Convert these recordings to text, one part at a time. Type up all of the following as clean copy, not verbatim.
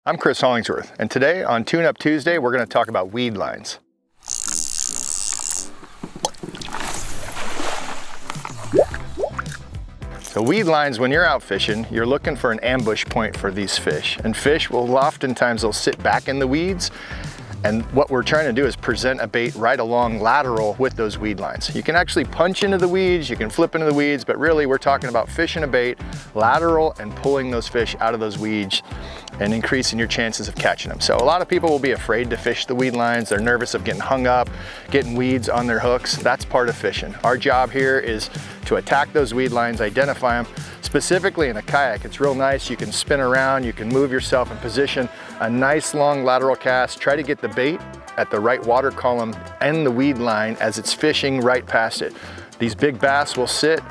I'm Chris Hollingsworth, and today on Tune Up Tuesday, we're going to talk about weed lines. So weed lines, when you're out fishing, you're looking for an ambush point for these fish. And fish will oftentimes, they'll sit back in the weeds. And what we're trying to do is present a bait right along lateral with those weed lines. You can actually punch into the weeds, you can flip into the weeds, but really we're talking about fishing a bait lateral and pulling those fish out of those weeds and increasing your chances of catching them. So a lot of people will be afraid to fish the weed lines. They're nervous of getting hung up, getting weeds on their hooks. That's part of fishing. Our job here is to attack those weed lines, identify them. Specifically in a kayak, it's real nice. You can spin around, you can move yourself in position, a nice long lateral cast. Try to get the bait at the right water column and the weed line as it's fishing right past it. These big bass will sit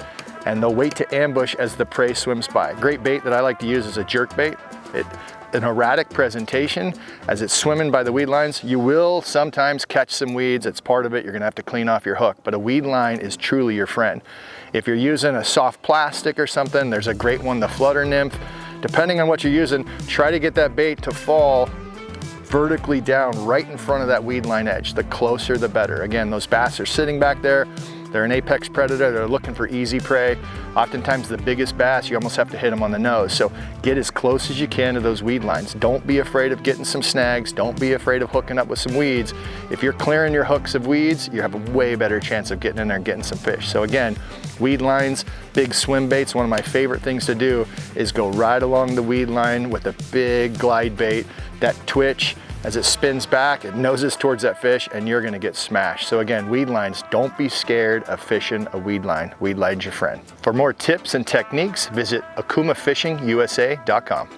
and they'll wait to ambush as the prey swims by. Great bait that I like to use is a jerk bait. An erratic presentation as it's swimming by the weed lines. You will sometimes catch some weeds. It's part of it. You're gonna have to clean off your hook, but a weed line is truly your friend. If you're using a soft plastic or something, there's a great one, the flutter nymph. Depending on what you're using, try to get that bait to fall vertically down right in front of that weed line edge. The closer, the better. Again, those bass are sitting back there. They're an apex predator. They're looking for easy prey. Oftentimes the biggest bass, you almost have to hit them on the nose. So get as close as you can to those weed lines. Don't be afraid of getting some snags. Don't be afraid of hooking up with some weeds. If you're clearing your hooks of weeds, you have a way better chance of getting in there and getting some fish. So again, weed lines, big swim baits, one of my favorite things to do is go right along the weed line with a big glide bait. That twitch, as it spins back, it noses towards that fish and you're gonna get smashed. So again, weed lines, don't be scared of fishing a weed line. Weed line's your friend. For more tips and techniques, visit okumafishingusa.com.